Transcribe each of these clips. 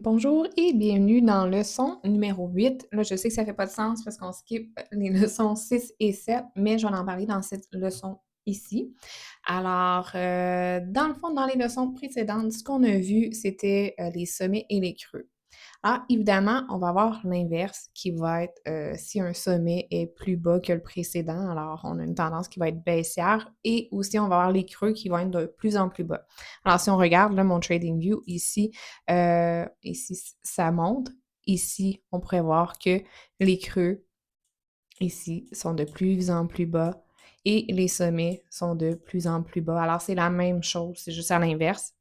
Bonjour et bienvenue dans leçon numéro 8. Là, je sais que ça fait pas de sens parce qu'on skip les leçons 6 et 7, mais je vais en parler dans cette leçon ici. Alors, dans le fond, dans les leçons précédentes, ce qu'on a vu, c'était les sommets et les creux. Alors, évidemment, on va avoir l'inverse qui va être si un sommet est plus bas que le précédent, alors on a une tendance qui va être baissière et aussi on va avoir les creux qui vont être de plus en plus bas. Alors, si on regarde là, mon TradingView ici, ça monte. Ici, on pourrait voir que les creux ici sont de plus en plus bas et les sommets sont de plus en plus bas. Alors, c'est la même chose, c'est juste à l'inverse.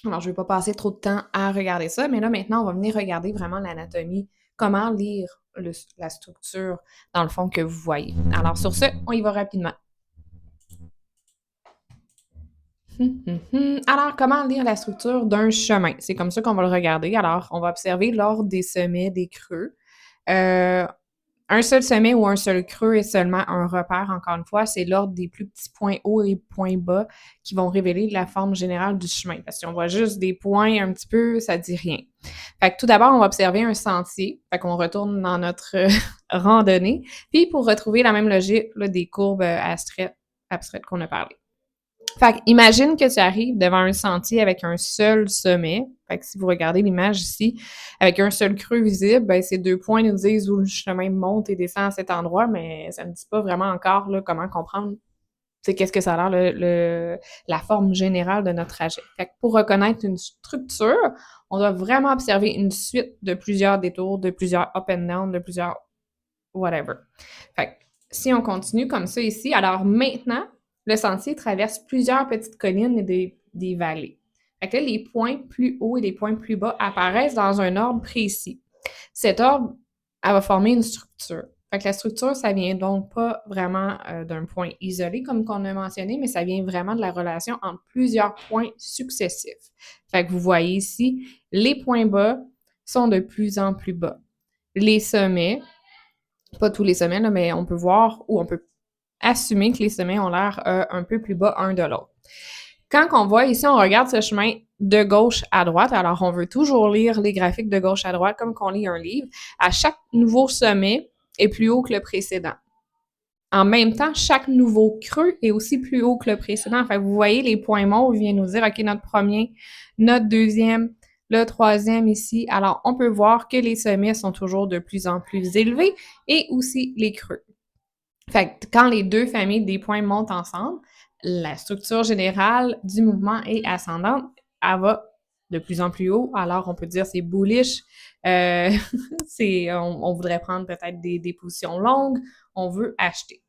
Alors, je ne vais pas passer trop de temps à regarder ça, mais là, maintenant, on va venir regarder vraiment l'anatomie, comment lire la structure, dans le fond, que vous voyez. Alors, sur ce, on y va rapidement. Alors, comment lire la structure d'un chemin? C'est comme ça qu'on va le regarder. Alors, on va observer l'ordre des sommets, des creux. Euh, Un seul sommet ou un seul creux est seulement un repère, encore une fois, c'est l'ordre des plus petits points hauts et points bas qui vont révéler la forme générale du chemin. Parce qu'on voit juste des points un petit peu, ça dit rien. Fait que tout d'abord, on va observer un sentier. Fait qu'on retourne dans notre randonnée. Puis pour retrouver la même logique là, des courbes abstraites qu'on a parlé. Fait que imagine que tu arrives devant un sentier avec un seul sommet. Fait que si vous regardez l'image ici, avec un seul creux visible, ben ces deux points nous disent où le chemin monte et descend à cet endroit, mais ça ne dit pas vraiment encore là, comment comprendre qu'est-ce que ça a l'air la forme générale de notre trajet. Fait que pour reconnaître une structure, on doit vraiment observer une suite de plusieurs détours, de plusieurs up and down, de plusieurs whatever. Fait que si on continue comme ça ici, alors maintenant, le sentier traverse plusieurs petites collines et des vallées. Fait que là, les points plus hauts et les points plus bas apparaissent dans un ordre précis. Cet ordre, elle va former une structure. Fait que la structure, ça vient donc pas vraiment d'un point isolé, comme qu'on a mentionné, mais ça vient vraiment de la relation entre plusieurs points successifs. Fait que vous voyez ici, les points bas sont de plus en plus bas. Les sommets, pas tous les sommets, là, mais on peut voir ou on peut assumer que les sommets ont l'air un peu plus bas un de l'autre. Quand on voit ici, on regarde ce chemin de gauche à droite. Alors, on veut toujours lire les graphiques de gauche à droite comme qu'on lit un livre. À chaque nouveau sommet est plus haut que le précédent. En même temps, chaque nouveau creux est aussi plus haut que le précédent. Enfin, vous voyez, les points morts viennent nous dire, OK, notre premier, notre deuxième, le troisième ici. Alors, on peut voir que les sommets sont toujours de plus en plus élevés et aussi les creux. Fait que quand les deux familles des points montent ensemble, la structure générale du mouvement est ascendante. Elle va de plus en plus haut. Alors, on peut dire c'est bullish. Euh, on voudrait prendre peut-être des positions longues. On veut acheter.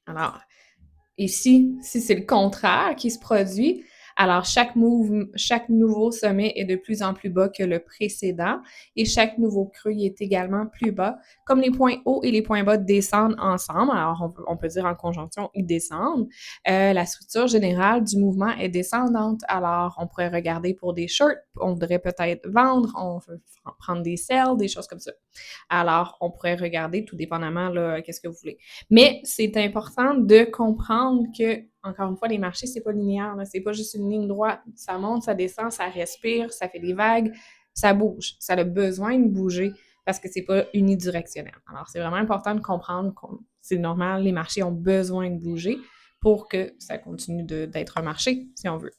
Alors, ici, si c'est le contraire qui se produit, alors chaque nouveau sommet est de plus en plus bas que le précédent et chaque nouveau creux est également plus bas. Comme les points hauts et les points bas descendent ensemble, alors on peut dire en conjonction, ils descendent, la structure générale du mouvement est descendante. Alors, on pourrait regarder pour des shorts, on voudrait peut-être vendre, on veut prendre des sells, des choses comme ça. Alors, on pourrait regarder tout dépendamment, là, qu'est-ce que vous voulez. Mais c'est important de comprendre que, encore une fois, les marchés, c'est pas linéaire, là. C'est pas juste une ligne droite. Ça monte, ça descend, ça respire, ça fait des vagues, ça bouge. Ça a besoin de bouger parce que c'est pas unidirectionnel. Alors, c'est vraiment important de comprendre que c'est normal, les marchés ont besoin de bouger pour que ça continue d'être un marché, si on veut.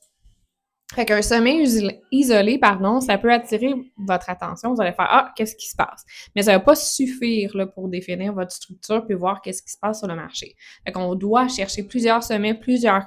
Fait qu'un sommet isolé, ça peut attirer votre attention. Vous allez faire ah, qu'est-ce qui se passe? Mais ça va pas suffire là, pour définir votre structure puis voir qu'est-ce qui se passe sur le marché. Fait qu'on doit chercher plusieurs sommets, plusieurs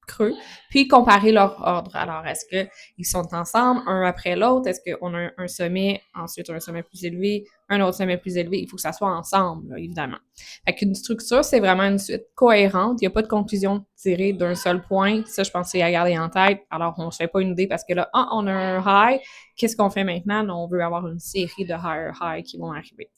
creux, puis comparer leur ordre. Alors, est-ce qu'ils sont ensemble, un après l'autre? Est-ce qu'on a un sommet, ensuite un sommet plus élevé, un autre sommet plus élevé? Il faut que ça soit ensemble, là, évidemment. Fait qu'une structure, c'est vraiment une suite cohérente. Il n'y a pas de conclusion tirée d'un seul point. Ça, je pense que c'est à garder en tête. Alors, on ne se fait pas une idée parce que là, ah, on a un high. Qu'est-ce qu'on fait maintenant? On veut avoir une série de higher high qui vont arriver.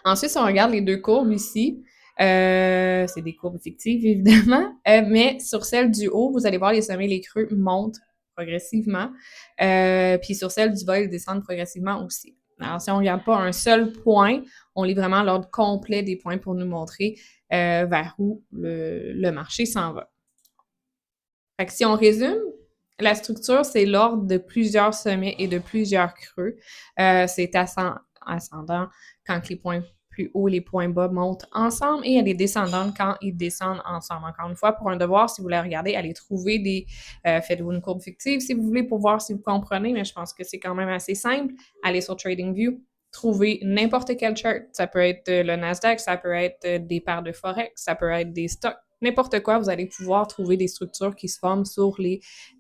Ensuite, si on regarde les deux courbes ici, c'est des courbes fictives, évidemment, mais sur celle du haut, vous allez voir les sommets, les creux montent progressivement. Puis sur celle du bas, ils descendent progressivement aussi. Alors, si on ne regarde pas un seul point, on lit vraiment l'ordre complet des points pour nous montrer vers où le marché s'en va. Fait que si on résume, La structure, c'est l'ordre de plusieurs sommets et de plusieurs creux. C'est ascendant quand les points plus hauts et les points bas montent ensemble et elle est descendante quand ils descendent ensemble. Encore une fois, pour un devoir, si vous voulez regarder, allez trouver faites-vous une courbe fictive si vous voulez pour voir si vous comprenez, mais je pense que c'est quand même assez simple. Allez sur TradingView, trouvez n'importe quel chart. Ça peut être le Nasdaq, ça peut être des paires de Forex, ça peut être des stocks. N'importe quoi, vous allez pouvoir trouver des structures qui se forment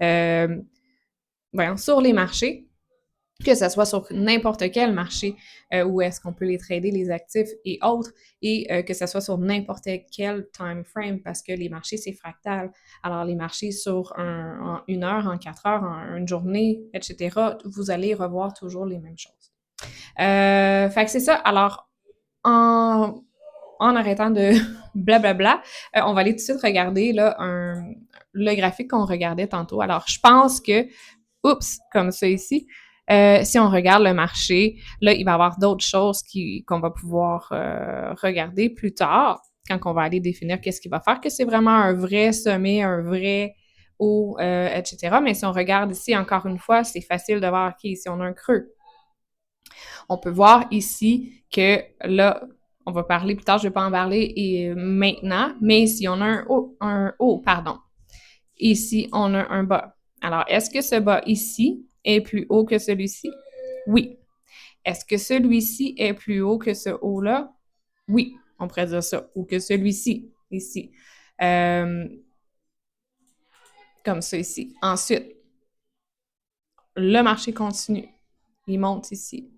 euh, sur les marchés, que ce soit sur n'importe quel marché où est-ce qu'on peut les trader, les actifs et autres, et que ce soit sur n'importe quel time frame, parce que les marchés, c'est fractal. Alors, les marchés sur en 1 heure, en 4 heures, en une journée, etc., vous allez revoir toujours les mêmes choses. Fait que c'est ça. Alors, en arrêtant de blablabla, on va aller tout de suite regarder là, le graphique qu'on regardait tantôt. Alors, je pense que, comme ça ici, si on regarde le marché, là, il va y avoir d'autres choses qu'on va pouvoir regarder plus tard, quand on va aller définir qu'est-ce qu'il va faire, que c'est vraiment un vrai sommet, un vrai haut, etc. Mais si on regarde ici, encore une fois, c'est facile de voir, OK, ici, on a un creux. On peut voir ici que là, on va parler plus tard, je ne vais pas en parler maintenant, mais ici, on a un haut, pardon. Ici, on a un bas. Alors, est-ce que ce bas ici est plus haut que celui-ci? Oui. Est-ce que celui-ci est plus haut que ce haut-là? Oui, on pourrait dire ça. Ou que celui-ci, ici. Comme ça ici. Ensuite, le marché continue. Il monte ici.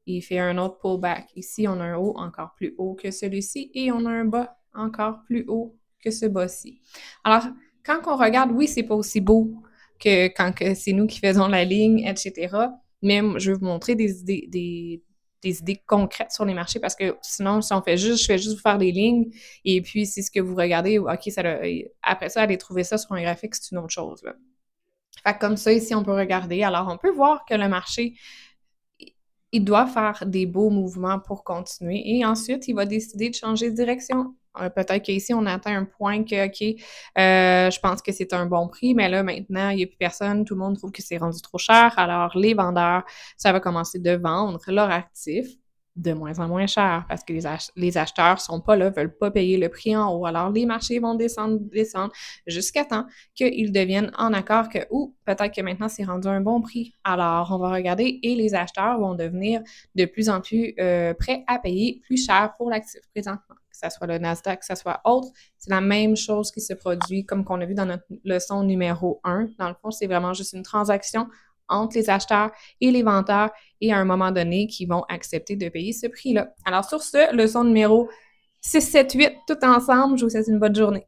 Il fait un autre pullback. Ici, on a un haut encore plus haut que celui-ci et on a un bas encore plus haut que ce bas-ci. Alors, quand on regarde, oui, c'est pas aussi beau que quand c'est nous qui faisons la ligne, etc. Mais je vais vous montrer des idées concrètes sur les marchés parce que sinon, si je fais juste vous faire des lignes et puis c'est ce que vous regardez, OK, après ça, aller trouver ça sur un graphique, c'est une autre chose, là. Fait que comme ça, ici, on peut regarder. Alors, on peut voir que le marché, il doit faire des beaux mouvements pour continuer et ensuite, il va décider de changer de direction. Peut-être qu'ici, on atteint un point que, OK, je pense que c'est un bon prix, mais là, maintenant, il n'y a plus personne, tout le monde trouve que c'est rendu trop cher. Alors, les vendeurs, ça va commencer de vendre leurs actifs de moins en moins cher parce que les acheteurs sont pas là, veulent pas payer le prix en haut. Alors, les marchés vont descendre jusqu'à temps qu'ils deviennent en accord que, peut-être que maintenant, c'est rendu un bon prix. Alors, on va regarder et les acheteurs vont devenir de plus en plus prêts à payer plus cher pour l'actif présentement. Que ce soit le Nasdaq, que ce soit autre, c'est la même chose qui se produit comme qu'on a vu dans notre leçon numéro 1. Dans le fond, c'est vraiment juste une transaction entre les acheteurs et les vendeurs et à un moment donné, qui vont accepter de payer ce prix-là. Alors sur ce, leçon numéro 6, 7, 8, tout ensemble, je vous souhaite une bonne journée.